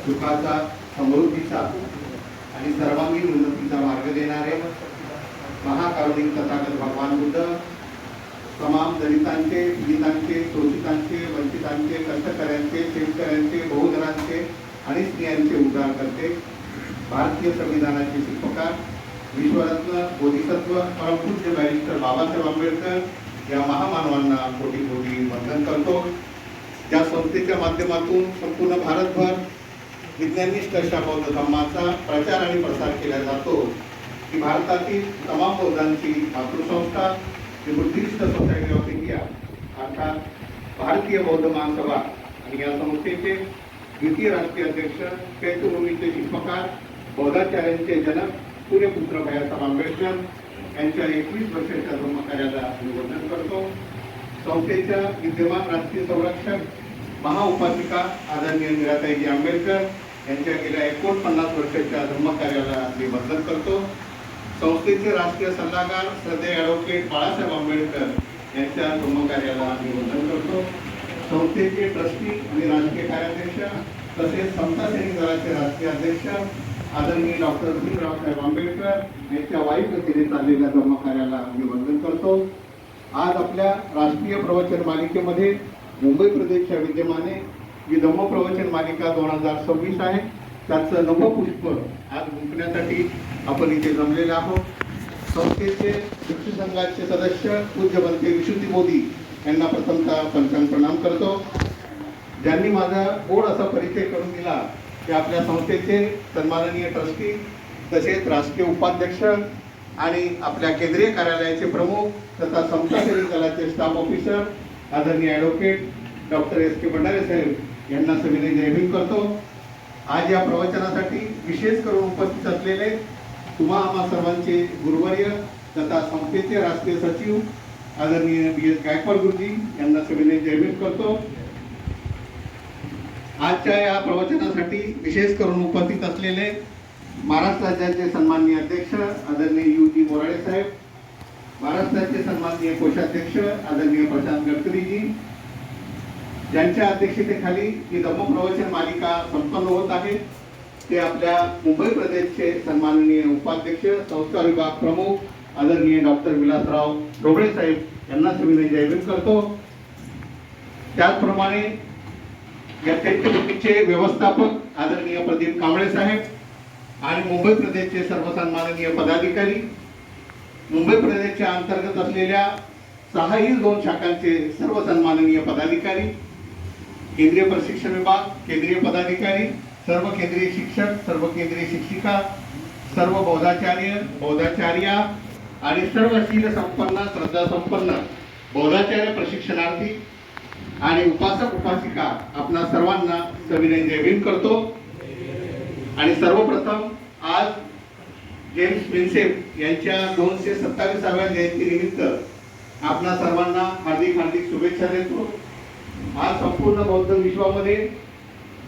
सुखाचा, समृद्धीचा आणि सर्वांगीण उन्नतीचा मार्ग देणारे महाकारुणिक तथागत भगवान बुद्ध तमाम दलितांचे, पीडितांचे, शोषितांचे, वंचितांचे, कष्टकऱ्यांचे, शेतकऱ्यांचे, बहुजनांचे आणि स्त्रियांचे उद्धार करते. भारतीय संविधानाचे शिल्पकार विश्वरत्न बोधिसत्व परमपूज्य बॅरिस्टर बाबासाहेब आंबेडकर या महामानवांना कोटी कोटी वंदन करतो. या संस्थेच्या माध्यमातून संपूर्ण भारतभर विज्ञानिष्ठ अशा बौद्ध धर्माचा प्रचार आणि प्रसार केला जातो की भारतातील तमाम बौद्धांची मातृसंस्था बुद्धिस्ट सोसायटी ऑफ इंडिया अर्थात भारतीय बौद्ध महासभा आणि या संस्थेचे द्वितीय राष्ट्रीय अध्यक्ष चैत्यभूमीचे शिल्पकार बौद्धाचार्यांचे जनक सूर्यपुत्र भैयासाहेब आंबेडकर यांच्या 21 वर्षाच्या धर्मकार्याला वंदन करतो. संस्थेच्या विद्यमान राष्ट्रीय संरक्षक महाउपासिका आदरणीय मीराताईजी आंबेडकर यांच्या गेल्या 49 वर्षाच्या धर्मकार्याला मी वंदन करतो. संस्थेचे राष्ट्रीय सल्लागार श्रद्धेय ॲडव्होकेट बाळासाहेब आंबेडकर यांच्या धर्मकार्याला मी वंदन करतो. संस्थेचे ट्रस्टी आणि राजकीय कार्याध्यक्ष तसेच समता सैनिक दलाचे राष्ट्रीय अध्यक्ष आदरणीय डॉक्टर भीमरावसाहेब आंबेडकर यांच्या वायुगतीने चाललेल्या धर्मकार्याला मी वंदन करतो. आज आपल्या राष्ट्रीय प्रवचन मालिकेमध्ये मुंबई प्रदेशच्या विद्यमाने जी धम्म प्रवचन मालिका 2026 आहे त्याचं नवपुष्प आज गुंफण्यासाठी आपण इथे जमलेले आहोत. संस्थेचे भिक्षू संघाचे सदस्य पूज्य बनते विशुद्धी मोदी यांना प्रथमतः पंचांग प्रणाम करतो. ज्यांनी माझा गोड असा परिचय करून दिला की आपल्या संस्थेचे सन्माननीय ट्रस्टी तसेच राष्ट्रीय उपाध्यक्ष आणि आपल्या केंद्रीय कार्यालयाचे प्रमुख तथा समता सैनिक दलाचे स्टाफ ऑफिसर आदरणीय ॲडव्होकेट डॉक्टर S.K. भंडारे साहेब यांना सविनय जयभीम करतो. आज या प्रवचनासाठी विशेष करून उपस्थित असलेले तुम्हा आम्हा सर्वांचे गुरुवर्य तथा संस्थेचे राष्ट्रीय सचिव आदरणीय B.S. गायकवाड गुरुजी यांना सविनय जयभीम करतो. आजच्या या प्रवचनासाठी विशेष करून उपस्थित असलेले महाराष्ट्र राज्याचे सन्माननीय अध्यक्ष आदरणीय U.G. मोराळे साहेब, महाराष्ट्राचे सन्माननीय कोषाध्यक्ष आदरणीय प्रशांत गडकरीजी, ज्यांच्या अध्यक्षतेखाली ही धम्म प्रवचन मालिका संपन्न होत आहे ते आपल्या मुंबई प्रदेशचे सन्माननीय उपाध्यक्ष संस्कार विभाग प्रमुख आदरणीय डॉक्टर विलासराव ढोबळे साहेब यांना सविनय जयभीम करतो. त्याचप्रमाणे या चैत्यभूमीचे व्यवस्थापक आदरणीय प्रदीप कांबळे साहेब आणि मुंबई प्रदेशचे सर्व सन्माननीय पदाधिकारी, मुंबई प्रदेशच्या अंतर्गत असलेल्या 2 शाखांचे सर्व सन्माननीय पदाधिकारी, केंद्रीय प्रशिक्षण विभाग, केंद्रीय पदाधिकारी, सर्व केंद्रीय शिक्षक, सर्व केंद्रीय शिक्षिका, सर्व बौद्धाचार्या आणि सर्व शील संपन्न श्रद्धा संपन्न बौद्धाचार्य प्रशिक्षणार्थी आणि उपासक उपासिका आपणा सर्वांना सविनय जयभीम करतो. आणि सर्वप्रथम आज जेम्स प्रिन्सेप यांच्या 227व्या जयंतीनिमित्त आपणा सर्वांना हार्दिक हार्दिक शुभेच्छा देतो. आज संपूर्ण बौद्ध विश्वामध्ये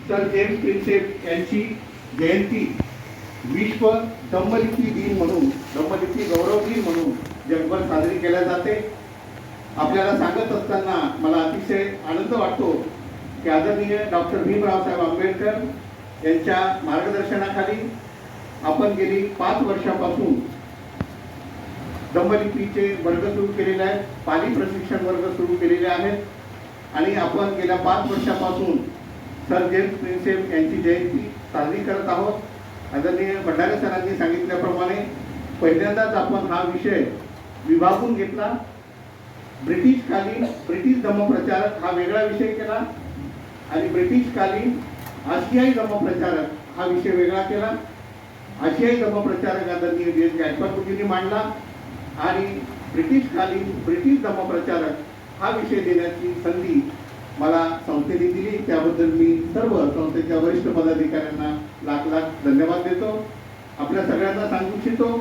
सर जेम्स प्रिन्सेप यांची जयंती विश्व धम्मलिपी दिन म्हणून, धम्मलिपी गौरव दिन म्हणून जगभर साजरी केल्या जाते. आपल्याला सांगत असताना मला अतिशय आनंद वाटतो की आदरणीय डॉक्टर भीमरावसाहेब आंबेडकर यांच्या मार्गदर्शनाखाली आपण गेली 5 वर्षापासून धम्मलिपीचे वर्ग सुरू केलेले आहेत, पाली प्रशिक्षण वर्ग सुरू केलेले आहेत आणि आपण गेल्या 5 वर्षापासून सर जेम्स प्रिन्सेप यांची जयंती साजरी करत आहोत. आदरणीय भंडारे सरांनी सांगितल्याप्रमाणे पहिल्यांदाच आपण हा विषय विभागून घेतला. ब्रिटिश धम्मप्रचारक हा वेगळा विषय केला आणि ब्रिटिशकालीन आशियाई धम्मप्रचारक हा विषय वेगळा केला. आशियाई धम्मप्रचारक आदरणीय B.S. गायकवाड गुरुजींनी मांडला आणि ब्रिटिश धम्मप्रचारक हा विषय देण्याची संधी मला संस्थेने दिली. त्याबद्दल मी सर्व संस्थेच्या वरिष्ठ पदाधिकाऱ्यांना लाख लाख धन्यवाद देतो. आपल्या सगळ्यांना सांगू इच्छितो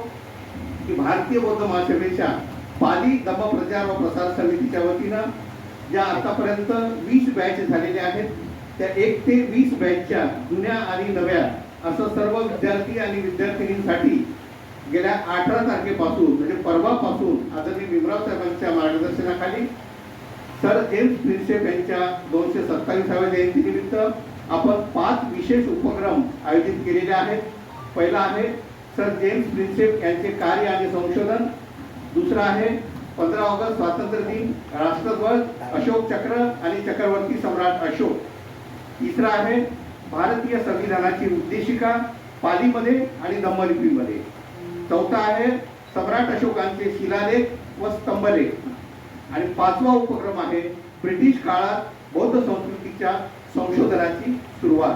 की भारतीय बौद्ध महासभेच्या पाली धम्म प्रचार व प्रसार समितीच्या वतीनं ज्या आतापर्यंत 20 बॅच झालेल्या आहेत त्या 1 ते 20 बॅचच्या जुन्या आणि नव्या असं सर्व विद्यार्थी आणि विद्यार्थिनींसाठी गेल्या 18 तारखेपासून म्हणजे परवापासून आदरणीय भीमराव साहेबांच्या मार्गदर्शनाखाली सर जेम्स प्रिन्सेप यांच्या 227व्या जयंतीनिमित्त आपण 5 विशेष उपक्रम आयोजित केलेले आहेत. पहिला आहे सर जेम्स प्रिन्सेप यांचे कार्य आणि संशोधन. दुसरा आहे 15 ऑगस्ट स्वातंत्र्य दिन, राष्ट्रध्वज, अशोक चक्र आणि चक्रवर्ती सम्राट अशोक. तिसरा आहे भारतीय संविधानाची उद्देशिका पालीमध्ये आणि धम्मलिपीमध्ये. चौथा आहे सम्राट अशोकांचे शिलालेख व स्तंभलेख. आणि 5वा उपक्रम आहे ब्रिटिश काळात बौद्ध संस्कृतीच्या संशोधनाची सुरुवात.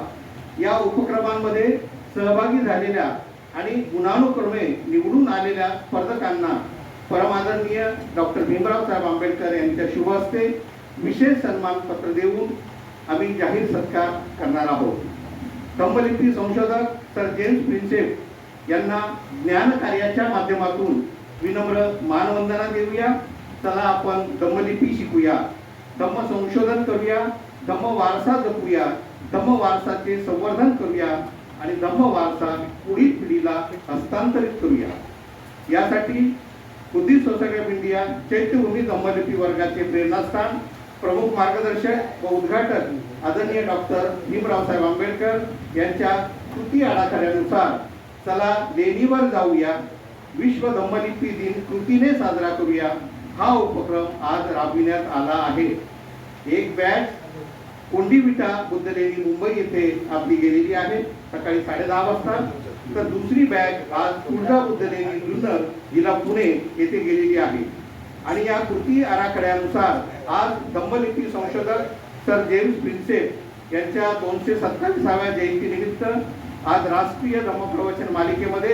या उपक्रमांमध्ये सहभागी झालेल्या आणि गुणानुक्रमे निवडून आलेल्या स्पर्धकांना परमादरणीय डॉक्टर भीमराव साहेब आंबेडकर यांच्या शुभ हस्ते विशेष सन्मान पत्र देऊन आम्ही जाहीर सत्कार करणार आहोत. धम्मलिपी संशोधक सर जेम्स प्रिन्सेप यांना ज्ञान कार्याच्या माध्यमातून विनम्र मानवंदना देऊया. चला आपण धम्मलिपी शिकूया, धम्म संशोधन करूया, धम्म वारसा जपूया, धम्म वारसाचे संवर्धन करूया आणि धम्म वारसा पुढील पिढीला हस्तांतरित करूया. यासाठी Buddhist society of India Chaityabhoomi धम्मलिपी वर्गाचे प्रेरणास्थान, प्रमुख मार्गदर्शक व उद्घाटक आदरणीय डॉक्टर भीमराव साहेब आंबेडकर यांच्या कृती आराखड्यानुसार चला लेणीवर जाऊया, विश्व धम्मलिपी दिन कृतीने साजरा करूया हा उपक्रम आज राबविण्यात आला आहे. एक बॅच कोंडीविटा बुद्ध लेणी मुंबई येथे आपली गेलेली आहे सकाळी 10:30 वाजता. तर दुसरी बॅच आज तुळजा बुद्ध लेणी जुन्नर जिल्हा पुणे येथे गेलेली आहे. आणि या कृती आराखड्यानुसार आज धम्मलिपी संशोधक सर जेम्स प्रिन्सेप यांच्या 227व्या जयंतीनिमित्त आज राष्ट्रीय धम्मप्रवचन मालिकेमध्ये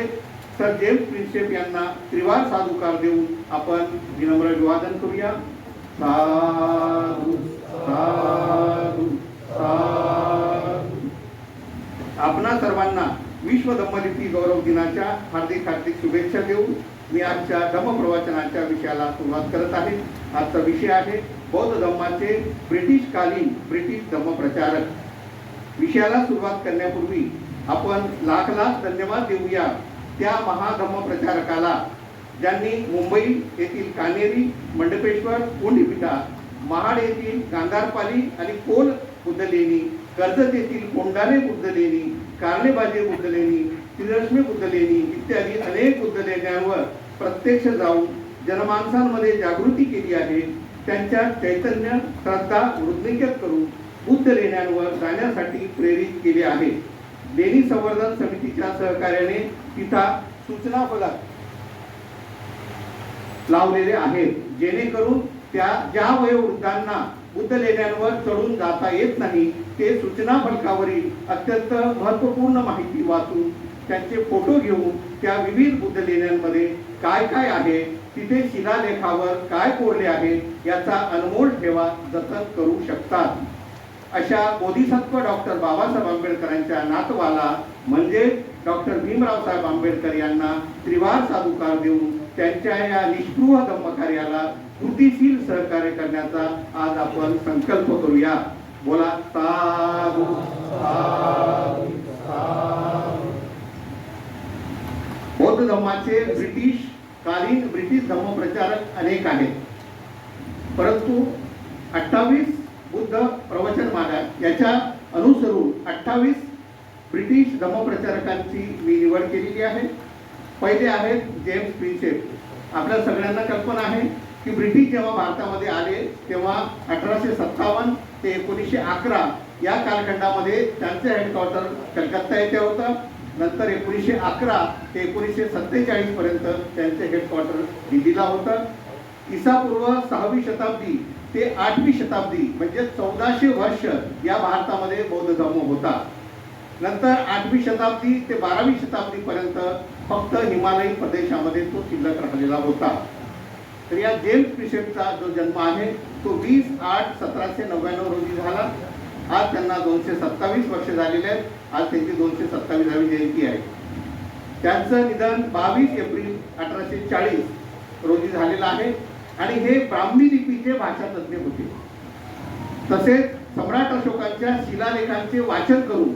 सर जेम्स प्रिन्सेप यांना त्रिवार साधुकार देऊन आपण विनम्र अभिवादन करूया. साधु साधु साधु. आपणा सर्वांना विश्व धम्मलिपी गौरव दिनाच्या हार्दिक हार्दिक शुभेच्छा देऊन मी आजच्या धम्मप्रवचनाच्या विषयाला सुरुवात करत आहे. आजचा विषय आहे बौद्ध धम्माचे ब्रिटिश धम्मप्रचारक. विषयाला सुरुवात करण्यापूर्वी आपण लाख लाख धन्यवाद देऊया त्या महाधम्म प्रचारकाला ज्यांनी मुंबई येथील कानेरी, मंडपेश्वर, कोंडीविटा, महाड येथील गांधारपाली आणि कोल बुद्ध लेणी, कर्जत येथील कोंडाणे बुद्ध लेणी, कार्लेबाजे बुद्ध लेणी, त्रिरश्मी बुद्ध लेणी इत्यादी अनेक बुद्ध लेण्यांवर प्रत्यक्ष जाऊन जनमानसांमध्ये जागृती केली आहे. त्यांच्या चैतन्य, श्रद्धा वृद्धिंगत करून बुद्ध लेण्यांवर जाण्यासाठी प्रेरित केले आहे. लेणी संवर्धन समितीच्या सहकार्याने तिथं सूचना फलक लावलेले आहेत जेणेकरून ज्या वयोवृद्धांना बुद्ध लेण्यांवर चढून जाता येत नाही ते सूचना फलकावरील अत्यंत महत्त्वपूर्ण माहिती वाचून त्यांचे फोटो घेऊन त्या विविध बुद्ध लेण्यांमध्ये काय काय आहे, तिथे शिलालेखावर काय कोरले आहे याचा अनमोल ठेवा जतन करू शकतात. अशा बोधिसत्व डॉक्टर बाबासाहेब आंबेडकरांच्या नातवाला म्हणजे डॉक्टर भीमराव साहेब आंबेडकर यांना त्रिवार साधुकार देऊन त्यांच्या या निष्पृह धम्मकार्याला कृतीशील सहकार्य करण्याचा आज आपण संकल्प करूया. बोला साधु साधु साधु. बौद्ध धम्माचे ब्रिटिश धम्मप्रचारक अनेक आहेत, परंतु 28 बुद्ध प्रवचनमाला याच्या अनुसरून 28 ब्रिटिश धम्मप्रचारकांची मी निवड केलेली आहे. पहिले आहेत जेम्स प्रिन्सेप. आपल्या सगळ्यांना कल्पना आहे की ब्रिटिश जेव्हा भारतामध्ये आले तेव्हा 1857 ते 1911 या कालखंडामध्ये त्यांचे हेडक्वार्टर कलकत्ता येथे होतं. नंतर 1911 ते 1947 पर्यंत त्यांचे हेडक्वार्टर दिल्लीला होतं. ईसापूर्व 6वी शताब्दी ते 8वी शताब्दी म्हणजे 1400 वर्ष या भारतामध्ये बौद्ध धर्म होता. नंतर 8वी शताब्दी ते 12वी शताब्दी पर्यंत फक्त हिमालयी प्रदेशामध्ये तो शिल्लक राहिलेला होता. तर या जेम्स प्रिन्सेपचा जो जन्म आहे तो 20/8/1799 रोजी झाला. आज त्यांना 227 वर्ष झालेले आहेत. आज त्यांची 227वी जयंती आहे. त्यांचं निधन 22 एप्रिल 1840 रोजी झालेलं आहे आणि हे ब्राह्मी लिपीचे भाषातज्ञ होते. तसेच सम्राट अशोकांच्या शिलालेखांचे वाचन करून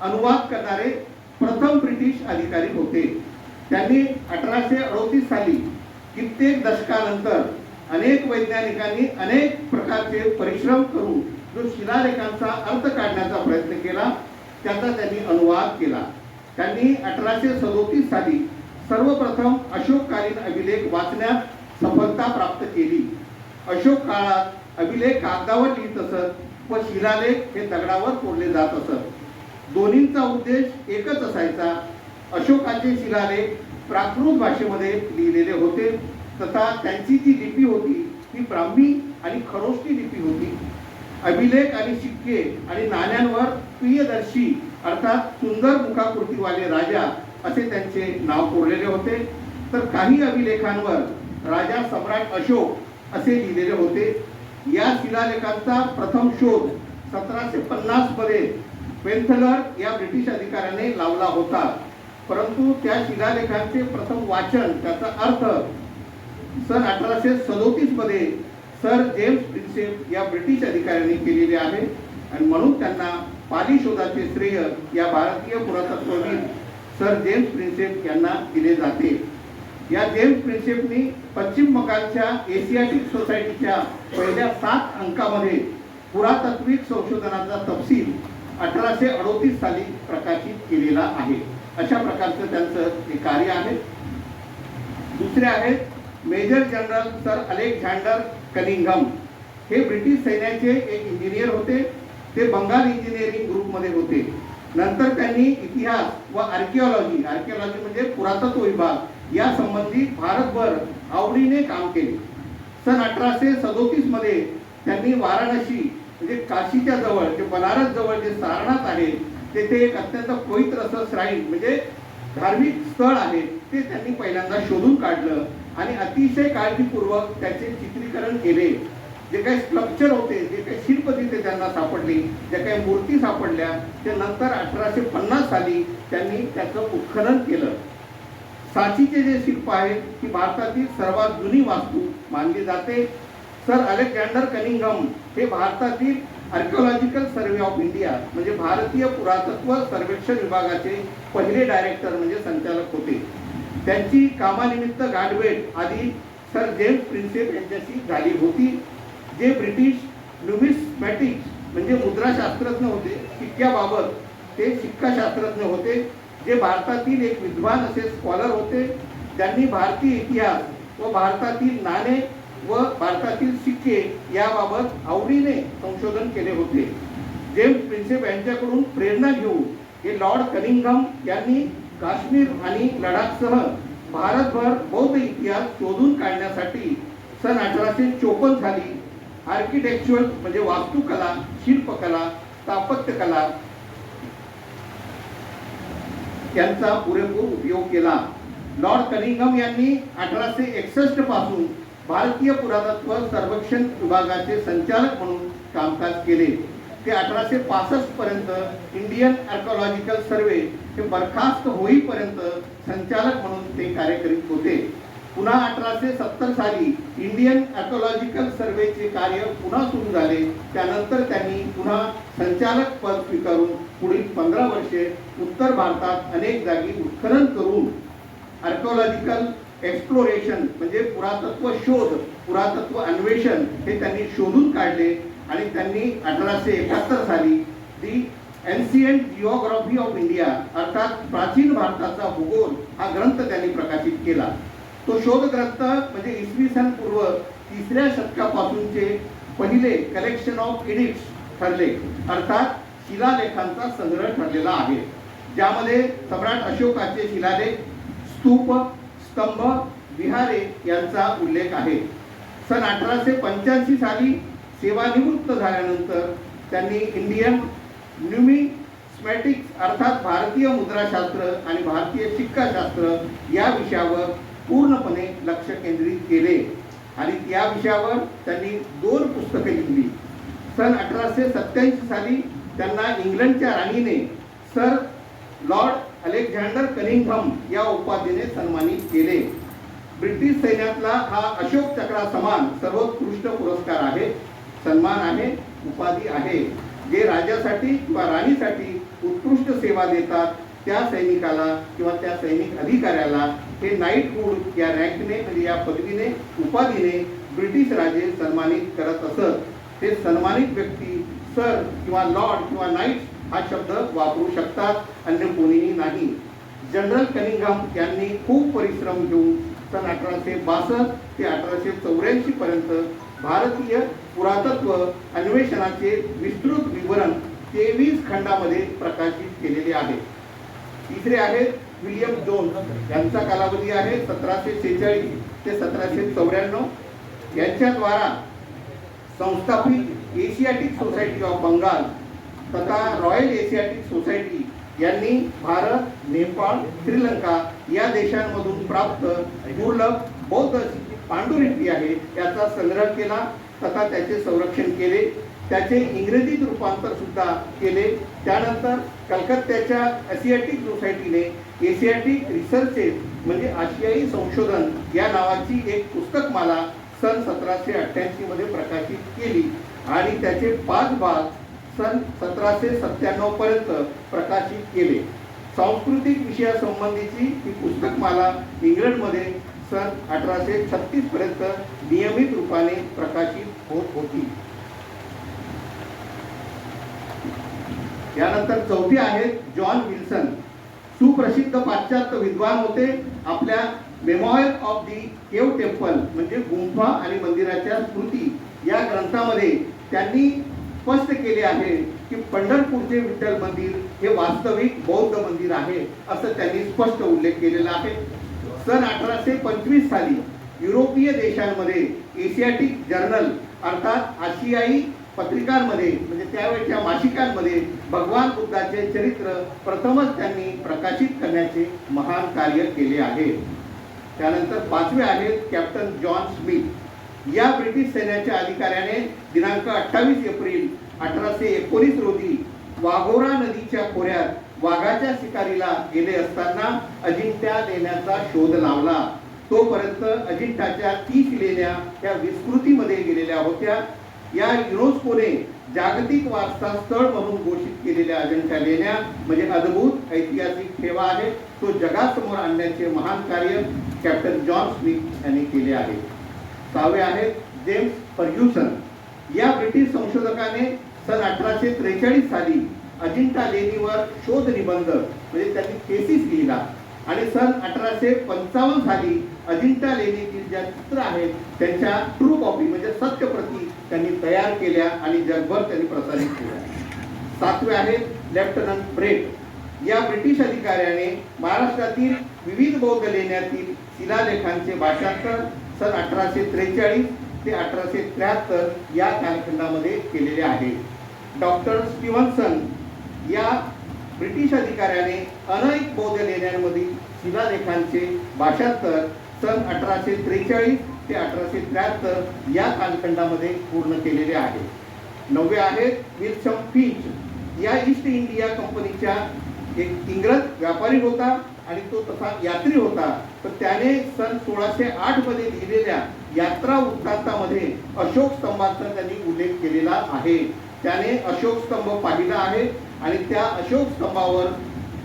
अनुवाद करणारे प्रथम ब्रिटिश अधिकारी होते. त्यांनी 1838 साली कित्येक दशकानंतर अनेक वैज्ञानिकांनी अनेक प्रकारचे परिश्रम करून जो शिलालेखांचा अर्थ काढण्याचा प्रयत्न केला त्याचा त्यांनी अनुवाद केला. त्यांनी 1837 साली सर्वप्रथम अशोककालीन अभिलेख वाचण्यात सफलता प्राप्त केली. अशोक काळात अभिलेख कागदावर लिहित असत व शिलालेख हे दगडावर कोरले जात असत. दोन्हींचा उद्देश एकच असायचा. अशोकाचे शिलालेख प्राकृत भाषेमध्ये लिहिलेले होते तथा त्यांची जी लिपी होती ती ब्राह्मी आणि खरोष्टी लिपी होती. अभिलेख आणि शिक्के आणि नाण्यांवर प्रियदर्शी अर्थात सुंदर मुखाकृतीवाले राजा असे त्यांचे नाव कोरलेले होते. तर काही अभिलेखांवर राजा सम्राट अशोक असे लिहिलेले होते. या शिलालेखांचा प्रथम शोध 1750 मध्ये पेन्थलर या ब्रिटिश अधिकाऱ्याने लावला होता. परंतु त्या शिलालेखांचे प्रथम वाचन त्याचा अर्थ सन 1837 मध्ये सर जेम्स प्रिन्सेप या ब्रिटिश अधिकाऱ्यांनी केलेले आहे आणि म्हणून त्यांना पाली शोधाचे श्रेय या भारतीय पुरातत्वविद सर जेम्स प्रिन्सेप यांना दिले जाते. या जेम्स प्रिन्सेपनी पश्चिम बंगालच्या एशियाटिक सोसायटीच्या पहिल्या 7 अंकामध्ये पुरातत्विक संशोधनाचा तपशील 1838 साली प्रकाशित केलेला आहे. अशा प्रकारचं त्यांचं हे कार्य आहे. दुसरे आहेत major general sir Alexander Cunningham. हे ब्रिटिश सैन्याचे एक इंजिनियर होते. ते बंगाल इंजिनिअरिंग ग्रुपमध्ये होते. नंतर त्यांनी इतिहास व आर्किओलॉजी म्हणजे पुरातत्व विभाग या संबंधी भारतभर आवडीने काम केले. सन 1837 मध्ये त्यांनी वाराणसी म्हणजे काशीच्या जवळ जे बनारस जवळ जे सारनाथ आहे तेथे एक अत्यंत पवित्र असं श्राईन म्हणजे धार्मिक स्थळ आहे ते त्यांनी पहिल्यांदा शोधून काढलं आणि अतिशय काळजीपूर्वक त्याचे चित्रीकरण केले. जे काही स्ट्रक्चर होते, जे काही शिल्प तिथे त्यांना सापडली, ज्या काही मूर्ती सापडल्या ते नंतर 1850 साली त्यांनी त्याचं उत्खनन केलं. सांचीचे जे शिल्प आहेत ती भारतातील सर्वात जुनी वास्तू मानली जाते. सर अलेक्झांडर कनिंघम हे भारतातील आर्किओलॉजिकल सर्वे ऑफ इंडिया म्हणजे भारतीय पुरातत्व सर्वेक्षण विभागाचे पहिले डायरेक्टर म्हणजे संचालक होते. त्यांची कामानिमित्त गाठभेट आधी सर जेम्स प्रिन्सेप यांच्याशी झाली होती, जे ब्रिटिश न्यूमिस्मॅटिक्स म्हणजे मुद्राशास्त्रज्ञ होते. शिक्क्याबाबत ते शिक्काशास्त्रज्ञ होते, जे भारतातील एक विद्वान असे स्कॉलर होते. ज्यांनी भारतीय इतिहास व भारतातील नाणे व भारतातील सिक्के याबाबत आवडीने संशोधन केले होते. जेम्स प्रिन्सेप यांच्याकडून प्रेरणा घेऊन हे लॉर्ड कनिंघम यांनी काश्मीर आणि लडाखसह भारतभर बौद्ध इतिहास शोधून काढण्यासाठी सन 1854 साली आर्किटेक्चुरल म्हणजे वास्तुकला, शिल्पकला, स्थापत्यकला यांचा पुरेपूर उपयोग केला. लॉर्ड कनिंघम यांनी 1861 पासून भारतीय पुरातत्व सर्वेक्षण विभागाचे संचालक म्हणून कामकाज केले. ते 1865 पर्यंत इंडियन आर्किओलॉजिकल सर्वे हे बरखास्त होईपर्यंत संचालक म्हणून ते कार्य करीत होते. पुन्हा 1870 साली इंडियन आर्किओलॉजिकल सर्वेचे कार्य पुन्हा सुरू झाले. त्यानंतर त्यांनी पुन्हा संचालक पद स्वीकारून पुढील 15 वर्षे उत्तर भारतात अनेक जागी उत्खनन करून आर्किओलॉजिकल एक्सप्लोरेशन म्हणजे पुरातत्व शोध, पुरातत्व अन्वेषण हे त्यांनी शोधून काढले आणि त्यांनी 1871 साली दी एन्शियंट जिओग्राफी ऑफ इंडिया अर्थात प्राचीन भारताचा भूगोल हा ग्रंथ त्यांनी प्रकाशित केला. तो शोध ग्रंथ म्हणजे इसवी सन पूर्व 3ऱ्या शतकापासूनचे पहिले कलेक्शन ऑफ एडिक्ट्स ठरले अर्थात शिलालेखांचा संग्रह ठरलेला आहे, ज्यामध्ये सम्राट अशोकाचे शिलालेख, स्तूप, स्तंभ, विहारे यांचा उल्लेख आहे. सन 1885 साली सेवानिवृत्त झाल्यानंतर त्यांनी इंडियन न्यूमिस्मॅटिक्स अर्थात भारतीय मुद्राशास्त्र आणि भारतीय शिक्काशास्त्र या विषयावर पूर्णपणे लक्ष केंद्रित केले आणि या विषयावर त्यांनी 2 पुस्तके लिहिली. सन 1887 साली त्यांना इंग्लंडच्या राणीने सर लॉर्ड अलेक्झांडर कनिंघम या उपाधीने सन्मानित केले. ब्रिटिश सैन्यातला हा अशोक चक्रा समान सर्वोत्कृष्ट पुरस्कार आहे, सन्मान आहे, उपाधी आहे. जे राजासाठी किंवा राणीसाठी उत्कृष्ट सेवा देतात त्या सैनिकाला किंवा त्या सैनिक अधिकाऱ्याला हे नाईटहूड या रँकने म्हणजे या पदवीने उपाधीने ब्रिटिश राजे सन्मानित करत असत. हे सन्मानित व्यक्ती सर किंवा लॉर्ड किंवा नाईट हा शब्द वापरू शकतात, अन्य कोणीही नाही. जनरल कनिंघम यांनी खूप परिश्रम घेऊन सन 1862 ते 1884 पर्यंत भारतीय पुरातत्व अन्वेषणाचे विस्तृत विवरण 23 खंडामध्ये प्रकाशित केलेले आहे. तिसरे आहेत विलियम जोन्स, यांचा कालावधी आहे 1746 ते 1794. यांच्याद्वारा संस्थापित एशियाटिक सोसायटी ऑफ बंगाल तथा रॉयल एशियाटिक सोसायटी यांनी भारत, नेपाळ, श्रीलंका या देशांमधून प्राप्त दुर्लभ बौद्ध पांडुलिपी आहे याचा संग्रह केला तथा त्याचे संरक्षण केले. त्याचे इंग्रजीत रूपांतर सुद्धा केले. त्यानंतर कलकत्त्याच्या आशियाटिक सोसायटीने एशियाटिक रिसर्चेस म्हणजे आशियाई संशोधन या नावाची एक पुस्तकमाला सन 1788 मध्ये प्रकाशित केली आणि त्याचे 5 भाग सन 1797 पर्यंत प्रकाशित केले. सांस्कृतिक विषयासंबंधीची ही पुस्तकमाला इंग्लंडमध्ये सन 1836 पर्यंत नियमित रूपाने प्रकाशित होत होती. यानंतर चौथे आहेत जॉन विल्सन, सुप्रसिद्ध पाश्चात्य विद्वान होते. आपल्या memoir of the cave temple म्हणजे गुंफा आणि मंदिराच्या स्मृती या ग्रंथामध्ये त्यांनी स्पष्ट केले आहे की पंढरपूरचे विठ्ठल मंदिर हे वास्तविक बौद्ध मंदिर आहे असं त्यांनी स्पष्ट उल्लेख केलेला आहे. सन 1825 साली युरोपीय देशांमध्ये एशियाटिक जर्नल अर्थात आशियाई पत्रिकांमध्ये म्हणजे त्यावेळच्या मासिकांमध्ये भगवान बुद्धाचे चरित्र प्रथमच त्यांनी प्रकाशित करण्याचे महान कार्य केले आहे. त्यानंतर 5वे आहेत कॅप्टन जॉन स्मिथ. या ब्रिटिश सैन्याच्या अधिकाऱ्याने दिनांक 28 एप्रिल 1819 रोजी वाघोरा नदीच्या खोऱ्यात वाघाच्या शिकारीला गेले असताना अजिंठा लेण्याचा शोध लावला. तोपर्यंत अजिंठाच्या 30 लेण्या त्या विस्मृतीमध्ये गेलेल्या होत्या. या युनेस्कोने जागतिक वारसा स्थळ म्हणून घोषित केलेल्या अजिंठा लेण्या म्हणजे अद्भुत ऐतिहासिक ठेवा आहे. तो जगासमोर आणण्याचे महान कार्य कॅप्टन जॉन स्मिथ यांनी केले आहे. 6वे आहेत जेम्स फर्ग्युसन. या ब्रिटिश संशोधकाने सन 1843 साली अजिंठा लेणीवर शोध निबंध म्हणजे त्यांनी थेसिस लिहिला आणि सन 1855 साली अजिंठा लेणीतील ज्या चित्र आहेत त्यांच्या ट्रू कॉपी म्हणजे सत्य प्रती त्यांनी तयार केल्या आणि जगभर त्यांनी प्रसारित केल्या. 7वे आहेत लेफ्टनंट ब्रेट. या ब्रिटिश अधिकाऱ्याने महाराष्ट्रातील विविध बौद्ध लेण्यातील शिलालेखांचे भाषांतर सन 1843 ते 1873 या कालखंडामध्ये केलेले आहे. डॉक्टर स्टीव्हन्सन या ब्रिटिश अधिकाऱ्याने अनेक बौद्ध लेण्यांमधील शिलालेखांचे भाषांतर सन 1843 ते 1873 या कालखंडामध्ये पूर्ण केलेले आहे. 9वे आहेत विल्सन फिंच. या ईस्ट इंडिया कंपनीच्या एक इंग्रज व्यापारी होता आणि तो तसा यात्री होता. तर त्याने सन 1608 मध्ये लिहिलेल्या यात्रा वृत्तांतामध्ये अशोक स्तंभाचा त्यांनी उल्लेख केलेला आहे. त्याने अशोक स्तंभ पाहिला आहे आणि त्या अशोक स्तंभावर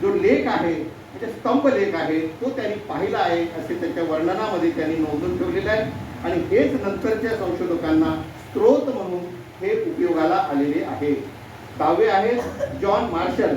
जो लेख आहे म्हणजे स्तंभ लेख आहे तो त्यांनी पाहिला आहे असे त्याच्या वर्णनामध्ये त्यांनी नोंदवून ठेवलेलं आहे. आणि हेच नंतरच्या संशोधकांना स्रोत म्हणून हे उपयोगाला आलेले आहे. 10वे आहे जॉन मार्शल.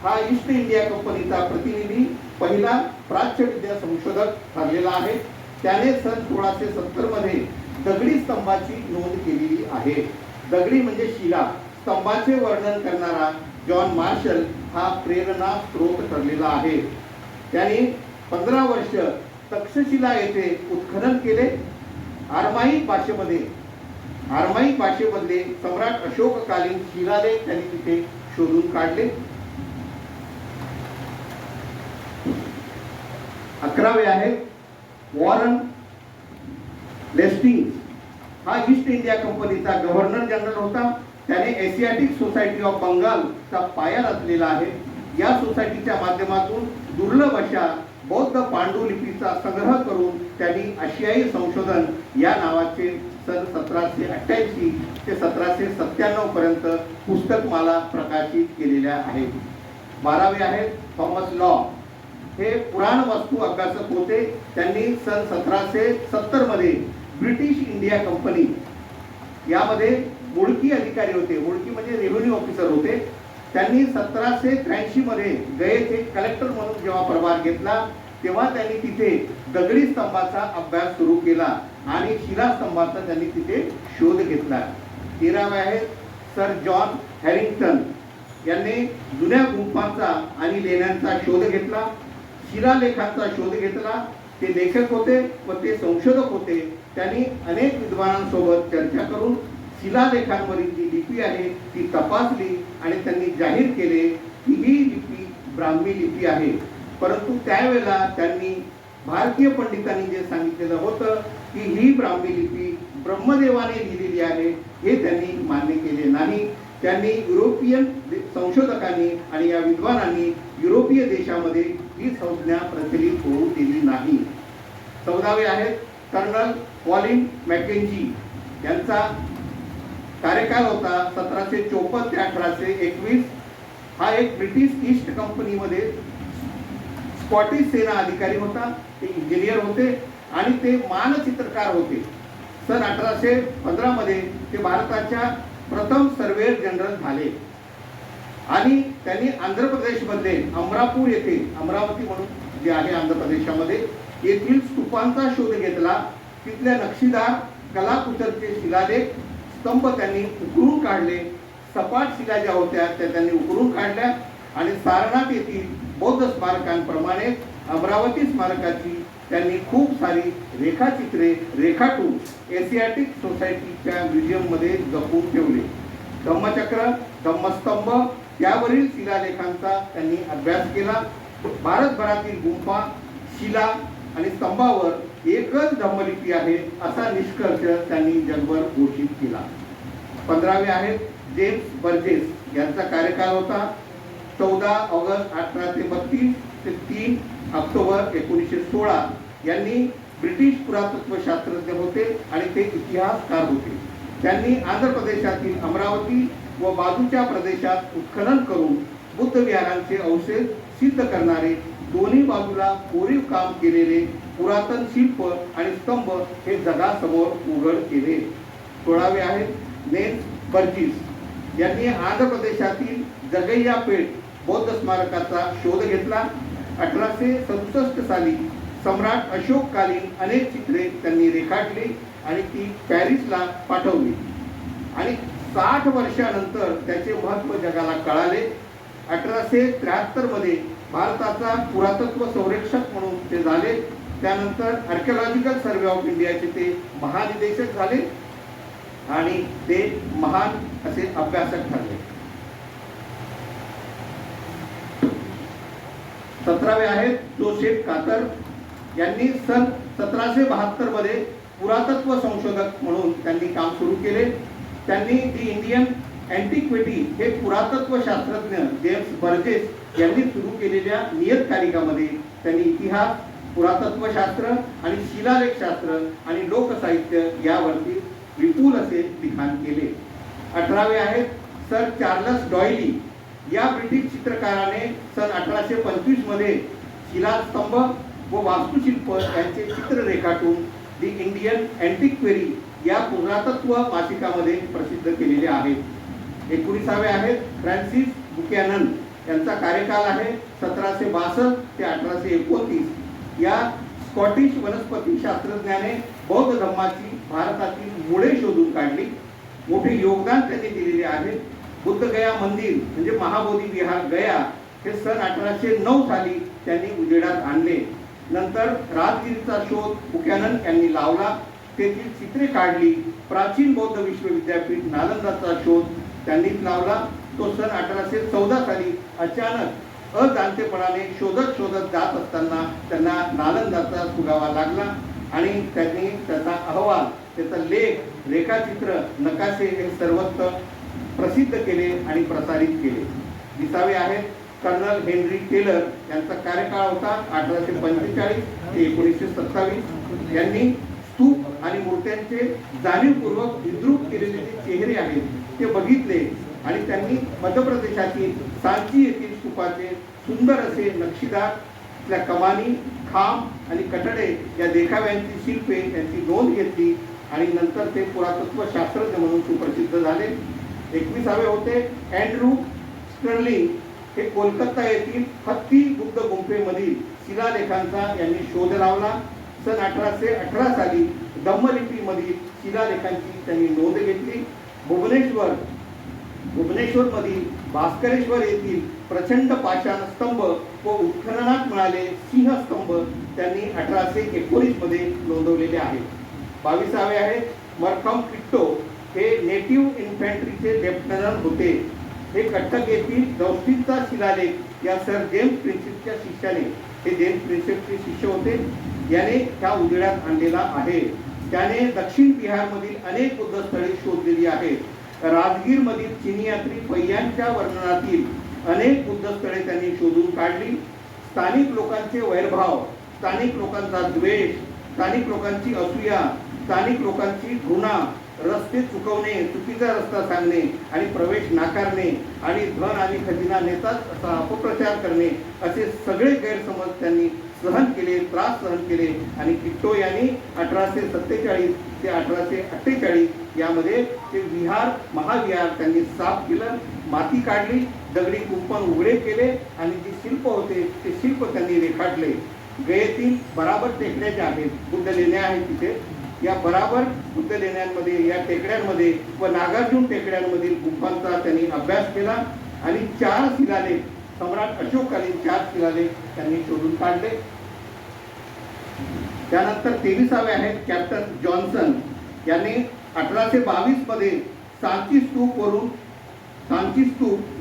हा ईस्ट इंडिया कंपनीचा प्रतिनिधी पहिला प्राच्यविद्या संशोधक ठरलेला आहे. त्याने सन 1670 मध्ये दगडी स्तंभाची नोंद केलेली आहे. दगडी म्हणजे शिला, स्तंभाचे वर्णन करणारा जॉन मार्शल हा प्रेरणा स्रोत ठरलेला आहे. त्याने 15 वर्ष तक्षशिला येथे उत्खनन केले. आरमाईक भाषेमधले सम्राट अशोककालीन शिलालेख त्यांनी तिथे शोधून काढले. 11वे आहे वॉरन हेस्टिंग्स. हा ईस्ट इंडिया कंपनीचा गव्हर्नर जनरल होता. त्याने एशियाटिक सोसायटी ऑफ बंगालचा पाया रचलेला आहे. या सोसायटीच्या माध्यमातून दुर्लभ अशा बौद्ध पांडुलिपीचा संग्रह करून त्यांनी आशियाई संशोधन या नावाचे सन 1788 ते 1797 पर्यंत पुस्तकमाला प्रकाशित केलेल्या आहेत. 12वे आहेत थॉमस लॉ. हे पुराण वस्तू अभ्यासक होते. त्यांनी सन 1770 मध्ये ब्रिटिश इंडिया कंपनी यामध्ये मुळकी अधिकारी होते, मुळकी म्हणजे रेव्हेन्यू ऑफिसर होते. त्यांनी 1783 मध्ये गयेचे कलेक्टर म्हणून जेव्हा प्रभार घेतला तेव्हा त्यांनी तिथे दगडी स्तंभाचा अभ्यास सुरू केला आणि शिलास्तंभाचा त्यांनी तिथे शोध घेतला. 13वे आहेत सर जॉन हॅरिंग्टन यांनी जुन्या गुंफांचा आणि लेण्यांचा शोध घेतला, शिलालेखांचा शोध घेतला. ते लेखक होते व ते संशोधक होते. त्यांनी अनेक विद्वानांसोबत चर्चा करून शिलालेखांवरील जी लिपी आहे ती तपासली आणि त्यांनी जाहीर केले की ही लिपी ब्राह्मी लिपी आहे. परंतु त्यावेळेला त्यांनी भारतीय पंडितांनी जे सांगितलेलं होतं की ही ब्राह्मी लिपी ब्रह्मदेवाने लिहिलेली आहे हे त्यांनी मान्य केले नाही. त्यांनी युरोपियन संशोधकांनी आणि या विद्वानांनी युरोपीय देशामध्ये ही संज्ञा प्रचलित होऊ दिली नाही. 14वे आहेत कर्नल कॉलिन मॅकेंजी यांचा कार्यकाल होता 1754 ते 1821. हा एक ब्रिटिश ईस्ट कंपनीमध्ये स्कॉटिश सेना अधिकारी होता. ते इंजिनियर होते आणि ते मानचित्रकार होते. सन 1815 मध्ये ते भारताच्या प्रथम सर्वेयर जनरल झाले आणि त्यांनी आंध्र प्रदेशमध्ये अमरापूर येथे, अमरावती म्हणून जे आहे आंध्र प्रदेशामध्ये, येथील स्तूपांचा शोध घेतला. तिथल्या नक्षीदार कलाकुसरचे शिलालेख स्तंभ त्यांनी उकरून काढले. सपाट शिला ज्या होत्या त्या त्यांनी उकरून काढल्या आणि सारनाथ येथील बौद्ध स्मारकांप्रमाणे अमरावती स्मारकाची त्यांनी खूप सारी रेखाचित्रे रेखाटून एशियाटिक सोसायटीच्या म्युझियममध्ये जपून ठेवले. धम्मचक्र, धम्मस्तंभ यावरील शिलालेखांचा त्यांनी अभ्यास केला. भारतभरातील गुंफा, शिला आणि स्तंभावर एकच धम्मलिपी आहे असा निष्कर्ष त्यांनी जगभर घोषित केला. 15वे आहेत जेम्स बर्जेस यांचा कार्यकाल होता 14 ऑगस्ट 1832 ते 3 ऑक्टोबर 1916. यांनी ब्रिटिश पुरातत्व शास्त्रज्ञ होते आणि ते इतिहासकार होते. त्यांनी आंध्र प्रदेशातील अमरावती व बाजूच्या प्रदेशात उत्खनन करून बुद्ध विहारांचे अवशेष सिद्ध करणारे दोन्ही बाजूला कोरीव काम केलेले पुरातन शिल्प आणि स्तंभ हे जगासमोर उघड केले. 16वे आहेत नेल्स बर्जीस यांनी आंध्र प्रदेशातील जगैयापेठ बौद्ध स्मारकाचा शोध घेतला. 1867 साली सम्राट अशोककालीन अनेक चित्रे त्यांनी रेखाटली आणि ती पॅरिसला पाठवली आणि 60 वर्षानंतर त्याचे महत्त्व जगाला कळाले. 1873 मध्ये भारताचा पुरातत्व संरक्षक म्हणून ते झाले. त्यानंतर आर्किओलॉजिकल सर्वे ऑफ इंडियाचे ते महानिदेशक झाले आणि ते महान असे अभ्यासक ठरले. 17वे आहेत जोसेफ कातर यांनी सन 1772 मध्ये पुरातत्व संशोधक म्हणून त्यांनी काम सुरू केले. त्यांनी दी इंडियन अँटिक्विटी हे पुरातत्व शास्त्रज्ञ जेम्स बर्जेस यांनी सुरू केलेल्या नियतकालिकामध्ये त्यांनी इतिहास, पुरातत्वशास्त्र आणि शिलालेखशास्त्र आणि लोकसाहित्य यावरती विपुल असे लिखाण केले. 18वे आहेत सर चार्लस डॉयली या ब्रिटिश चित्रकाराने सन 1825 मध्ये शिलास्तंभ व वास्तुशिल्प यांचे चित्र रेखाटून दी इंडियन अँटिक्वेरी या पुरातत्व मासिकामध्ये प्रसिद्ध केलेले आहेत. 19वे आहेत फ्रान्सिस बुकॅनन यांचा कार्यकाल आहे 1762 ते 1829. या स्कॉटिश वनस्पती शास्त्रज्ञाने बौद्ध धर्माची भारतातील मुळे शोधून काढली. मोठे योगदान त्यांनी दिलेले आहे. बुद्धगया मंदिर म्हणजे महाबोधी विहार गया हे सन 1809 साली त्यांनी उजेडात आणले. नंतर राजगिरीचा शोध बुकॅनन यांनी लावला, तेथील चित्रे काढली. प्राचीन बौद्ध विश्वविद्यापीठ नालंदाचा शोध त्यांनीच लावला. तो सन 1814 साली अचानक अजाणतेपणाने शोधत जात असताना त्यांना नालंदाचा सुगावा लागला आणि त्यांनी त्याचा अहवाल, त्याचा लेख, रेखाचित्र, नकाशे हे सर्वत्र प्रसिद्ध केले आणि प्रसारित केले. 20वे आहेत कर्नल हेनरी टेलर यांचा कार्यकाळ होता 1845 ते 1927. यांनी स्तूप आणि मूर्त्यांचे जाणीवपूर्वक विद्रूप केलेले जे चेहरे आहेत ते बघितले आणि त्यांनी मध्य प्रदेशातील सांची येथील स्तूपाचे सुंदर असे नक्षीदार, त्या कमानी, खांब आणि कठडे या देखाव्यांची शिल्पे यांची नोंद घेतली आणि नंतर ते पुरातत्व शास्त्रज्ञ म्हणून सुप्रसिद्ध झाले. 21वे होते अँड्रू स्टर्लिंग. हे कोलकाता येथील हत्ती बुद्ध गुंफेमधील शिलालेखांचा यांनी शोध लावला. सन 1818 साली धम्मलिपीमधील शिलालेखांची त्यांनी नोंद घेतली. भुवनेश्वरमधील भास्करेश्वर येथील प्रचंड पाषाण स्तंभ व उत्खननात मिळाले सिंहस्तंभ त्यांनी 1819 मध्ये नोंदवलेले आहेत. 22वे आहे मरकम किट्टो. हे नेटिव्ह इन्फंट्रीचे लेफ्टनंट होते. हे कटक येथील दौस्तीचा शिलालेख या सर जेम्स प्रिन्सेपच्या शिष्याने, हे जेम्स प्रिन्सेपचे शिष्य होते, याने त्या उजेडात आणलेला आहे. त्याने दक्षिण बिहारमधील अनेक बुद्ध स्थळे शोधलेली आहेत. राजगीरमधील चीनी यात्री पैयांच्या वर्णनातील अनेक बुद्ध स्थळे त्यांनी शोधून काढली. स्थानिक लोकांचे वैरभाव, स्थानिक लोकांचा द्वेष, स्थानिक लोकांची असूया, स्थानिक लोकांची घृणा, रस्ते चुकवणे, चुकीचा रस्ता सांगणे आणि प्रवेश नाकारणे आणि धन आणि खजिना नेतात असा अपप्रचार करणे, असे सगळे गैरसमज त्यांनी सहन केले, त्रास सहन केले. आणि किट्टो यांनी 1847 ते 1848 यामध्ये ते विहार महाविहार त्यांनी साफ केलं, माती काढली, दगडी कुंपण उघडे केले आणि जे शिल्प होते ते शिल्प त्यांनी रेखाटले. गयेतील बराबर टेकड्या ज्या आहेत, बुद्ध लेण्या आहेत तिथे, या बराबर बुद्ध लेण्यांमध्ये, या टेकड्यांमध्ये व नागार्जुन टेकड्यांमधील गुंफांचा त्यांनी अभ्यास केला आणि 4 शिलालेख, सम्राट अशोककालीन 4 शिलालेख त्यांनी शोधून काढले. त्यानंतर 23वे आहेत कॅप्टन जॉन्सन. यांनी 1822 मध्ये सांची स्तूप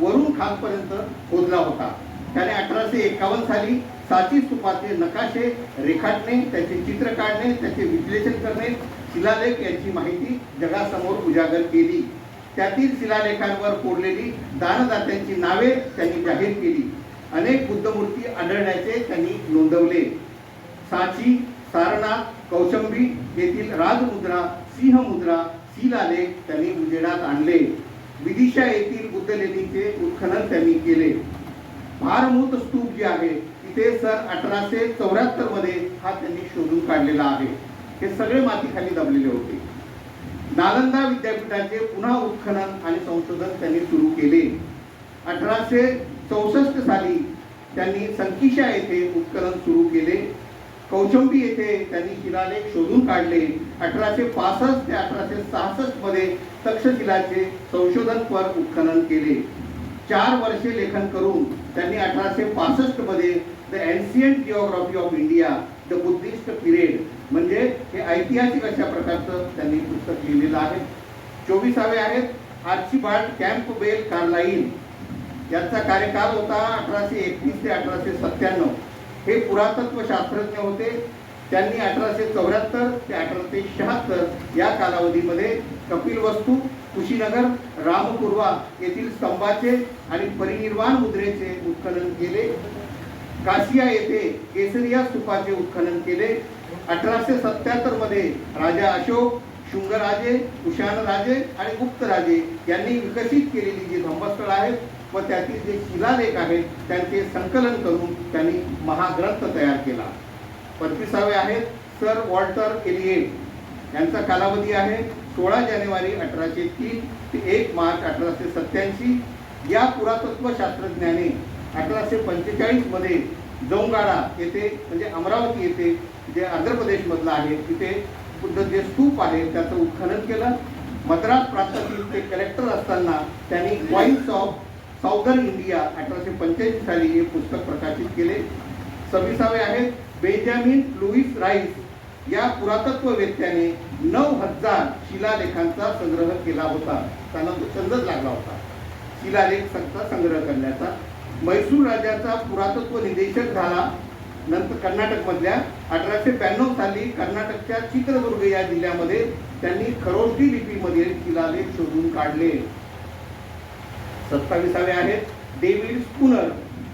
वरून खालपर्यंत खोदला होता. त्याने 1851 साली सांची स्तूपाचे नकाशे रेखाटणे, त्याचे चित्र काढणे, त्याचे विश्लेषण करणे, शिलालेख यांची माहिती जगासमोर उजागर केली. त्यातील शिलालेखांवर कोरलेली दानदात्यांची नावे त्यांनी जाहीर केली. अनेक बुद्धमूर्ती आढळण्याचे त्यांनी नोंदवले. सांची, सारनाथ, कौशंबी येथील राजमुद्रा, सिंहमुद्रा, शिलालेख त्यांनी उजेडात आणले. विदिशा येथील बुद्ध लेणीचे उत्खनन त्यांनी केले. भारमूत स्तूप जे आहे तिथे सन 1874 मध्ये हा त्यांनी शोधून काढलेला आहे. हे सगळे मातीखाली दबलेले होते. नालंदा विद्यापीठाचे पुन्हा उत्खनन आणि संशोधन त्यांनी सुरू केले. 1864 साली त्यांनी संकिशा येथे उत्खनन सुरू केले. कौशंबी येथे त्यांनी शिलालेख शोधून काढले. 1865 ते 1866 मध्ये तक्षशिलाचे संशोधनपर उत्खनन केले. 4 वर्षे लेखन करून त्यांनी 1865 मध्ये the ancient geography of India, the Buddhist period, म्हणजे हे ऐतिहासिक अशा प्रकारचं त्यांनी पुस्तक लिहिलेलं आहे. 24वे आहेत आर्चिबाल्ड कॅम्पबेल कार्लाइल. यांचा कार्यकाल होता 1831 ते 1897. हे पुरातत्व शास्त्रज्ञ होते. त्यांनी 1874 ते 1876 या कालावधीमध्ये कपिलवस्तू, कुशीनगर, रामपूर्वा येथील स्तंभाचे आणि परिनिर्वाण मुद्रेचे उत्खनन केले. काशिया येथे केसरिया स्तूपाचे उत्खनन केले. 1877 मध्ये राजा अशोक, शुंगराजे, कुशाणराजे आणि गुप्तराजे यांनी विकसित केलेली जी धम्मस्थळ आहेत व त्यातील जे शिलालेख आहेत त्यांचे संकलन करून त्यांनी महाग्रंथ तयार केला. 25वे आहेत सर वॉल्टर एलियट. यांचा कालावधी आहे 16 जानेवारी 1803 ते 1 मार्च 1887. या पुरातत्व शास्त्रज्ञाने 1845 मध्ये जोंगाडा येथे, म्हणजे अमरावती येथे, जे आंध्र प्रदेश मधला आहे, तिथे बुद्ध जे स्तूप आहे त्याचं उत्खनन केलं. मद्रास प्रांतातील ते कलेक्टर असताना त्यांनी कॉइन्स ऑफ साऊदर्न इंडिया 1885 साली हे पुस्तक प्रकाशित केले. 26वे आहेत बेंजामिन लुईस राईस. या पुरातत्ववेत्त्याने 9000 शिलालेखांचा संग्रह केला होता. त्यांना तो छंदच लागला होता शिलालेखांचा संग्रह करण्याचा. मैसूर राज्याचा पुरातत्व निदेशक झाला. नंतर कर्नाटकमधल्या 1892 साली कर्नाटकच्या चित्रदुर्ग या जिल्ह्यामध्ये त्यांनी खरोष्टी लिपीमध्ये शिलालेख शोधून काढले. 27वे आहेत डेव्हिड स्पूनर.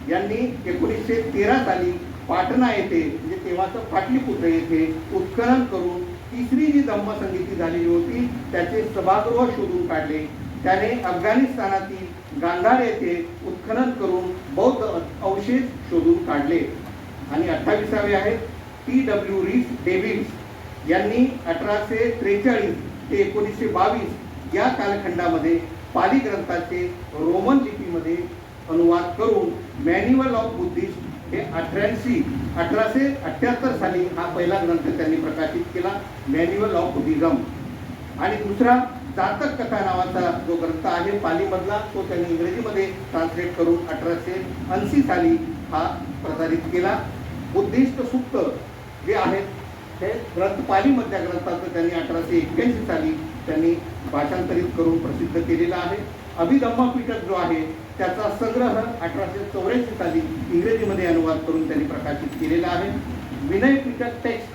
यांनी 1913 साली पाटणा येथे, म्हणजे तेव्हाचं पाटलीपुत्र येथे उत्खनन करून तिसरी जी धम्मसंगीती झालेली होती त्याचे सभागृह शोधून काढले. त्याने अफगाणिस्तानातील गांधार येथे उत्खनन करून बौद्ध अवशेष शोधून काढले. आणि 28वे आहेत टी.डब्ल्यू. रीस डेव्हिस. यांनी 1843 ते 1922 या कालखंडामध्ये पाली ग्रंथाचे रोमन लिपीमध्ये अनुवाद करून मॅन्युअल ऑफ बुद्धिस्ट हे 1878 साली हा पहिला ग्रंथ त्यांनी प्रकाशित केला, मॅन्युअल ऑफ बुद्धिझम. आणि दुसरा जातक कथा नावाचा जो ग्रंथ आहे पालीमधला, तो त्यांनी इंग्रजीमध्ये ट्रान्सलेट करून 1880 साली हा प्रसारित केला. बुद्धिस्ट सूक्त जे आहेत हे ग्रंथ पालीमधल्या ग्रंथाचं त्यांनी 1881 साली त्यांनी भाषांतरित करून प्रसिद्ध केलेला आहे. अभिधम्म पिटक जो आहे त्याचा संग्रह 1884 साली इंग्रजीमध्ये अनुवाद करून त्यांनी प्रकाशित केलेला आहे. विनय पिटक टेक्स्ट,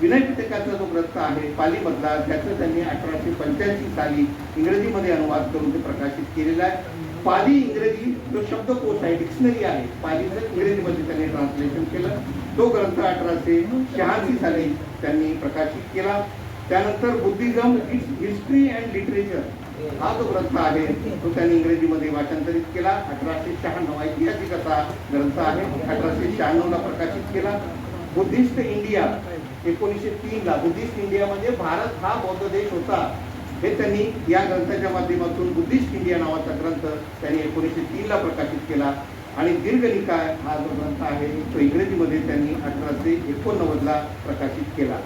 विनय पिटकाचा जो ग्रंथ आहे पालीमधला, त्याचं त्यांनी 1885 साली इंग्रजीमध्ये अनुवाद करून ते प्रकाशित केलेला आहे. पाली इंग्रजी जो शब्दकोश आहे, डिक्शनरी आहे, पालीचं इंग्रजीमध्ये त्यांनी ट्रान्सलेशन केलं. तो ग्रंथ 1886 साली त्यांनी प्रकाशित केला. त्यानंतर बुद्धिझम हिस्ट्री अँड लिटरेचर हा जो ग्रंथ आहे तो त्यांनी इंग्रजीमध्ये भाषांतरित केला. 1896 ऐतिहासिक असा ग्रंथ आहे, 1896 ला प्रकाशित केला. बुद्धिस्ट इंडिया 1903 ला, बुद्धिस्ट इंडिया म्हणजे भारत हा बौद्ध देश होता, हे त्यांनी या ग्रंथाच्या माध्यमातून बुद्धिस्ट इंडिया नावाचा ग्रंथ त्यांनी 1903 ला प्रकाशित केला. आणि दीर्घ निकाय हा जो ग्रंथ आहे तो इंग्रजीमध्ये त्यांनी 1889 ला प्रकाशित केला.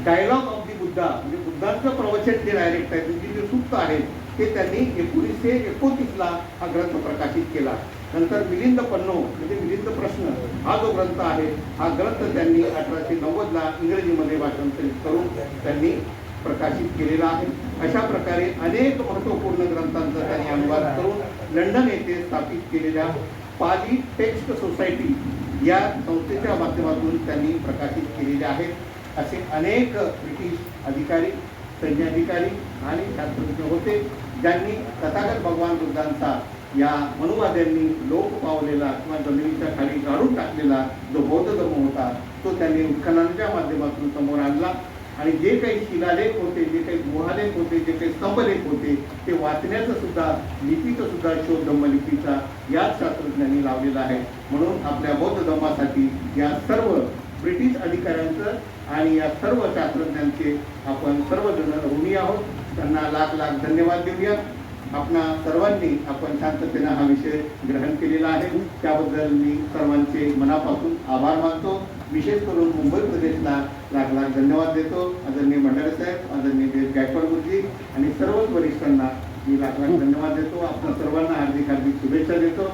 डायलॉग ऑफ दी बुद्धा म्हणजे बुद्धांचं प्रवचन जे डायरेक्ट आहे, त्यांची जे सूक्त आहेत ते त्यांनी 1929 ला हा ग्रंथ प्रकाशित केला. नंतर मिलिंद पन्नो म्हणजे मिलिंद प्रश्न हा जो ग्रंथ आहे, हा ग्रंथ त्यांनी 1890 ला इंग्रजीमध्ये भाषांतरित करून त्यांनी प्रकाशित केलेला आहे. अशा प्रकारे अनेक महत्त्वपूर्ण ग्रंथांचा त्यांनी अनुवाद करून लंडन येथे स्थापित केलेल्या पाली टेक्स्ट सोसायटी या संस्थेच्या माध्यमातून त्यांनी प्रकाशित केलेले आहेत. असे अनेक ब्रिटिश अधिकारी, सैन्य अधिकारी आणि शास्त्रज्ञ होते ज्यांनी तथागत भगवान बुद्धांचा या मनुवाद्यांनी लोप पावलेला किंवा जमिनीच्या खाली गाडून टाकलेला जो बौद्ध धर्म होता तो त्यांनी उत्खननाच्या माध्यमातून समोर आणला. आणि जे काही शिलालेख होते, जे काही गुहालेख होते, जे काही स्तंभलेख होते ते वाचण्याचं सुद्धा, लिपीचं सुद्धा शोध धम्मलिपीचा याच शास्त्रज्ञांनी लावलेला आहे. म्हणून आपल्या बौद्ध धर्मासाठी या सर्व ब्रिटिश अधिकाऱ्यांचं आणि या सर्व शास्त्रज्ञांचे आपण सर्वजण ऋणी आहोत. त्यांना लाख लाख धन्यवाद देऊया. आपणा सर्वांनी आपण शांततेने हा विषय ग्रहण केलेला आहे, त्याबद्दल मी सर्वांचे मनापासून आभार मानतो. विशेष करून मुंबई प्रदेशला लाख लाख धन्यवाद देतो. आदरणीय भंडारे साहेब, आदरणीय देश गायकवाड गुरुजी आणि सर्वच वरिष्ठांना मी लाख लाख धन्यवाद देतो. आपण सर्वांना हार्दिक हार्दिक शुभेच्छा देतो.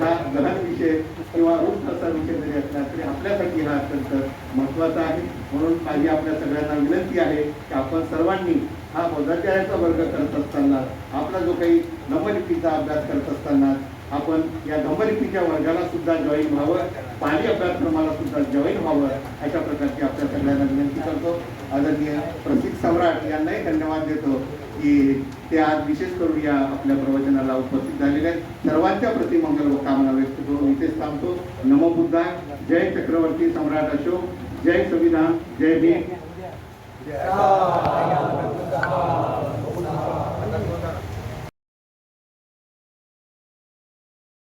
हा गहन विषय किंवा रूप असा विषय जरी असला तरी आपल्यासाठी हा अत्यंत महत्त्वाचा आहे. म्हणून माझी आपल्या सगळ्यांना विनंती आहे की आपण सर्वांनी हा बौद्धाचार्याचा वर्ग करत असताना, आपला जो काही धम्मलिपीचा अभ्यास करत असताना आपण या धम्मलिपीच्या वर्गाला सुद्धा जॉईन व्हावं, पाली अभ्यासक्रमाला सुद्धा जॉईन व्हावं, अशा प्रकारची आपल्या सगळ्यांना विनंती करतो. आदरणीय प्रसिद्ध सम्राट यांनाही धन्यवाद देतो की ते आज विशेष करून या आपल्या प्रवचनाला उपस्थित झालेले आहेत. सर्वांच्या प्रति मंगल व कामना व्यक्त करून इथेच थांबतो. नमो बुद्धाय. जय चक्रवर्ती सम्राट अशोक. जय संविधान. जय भीम.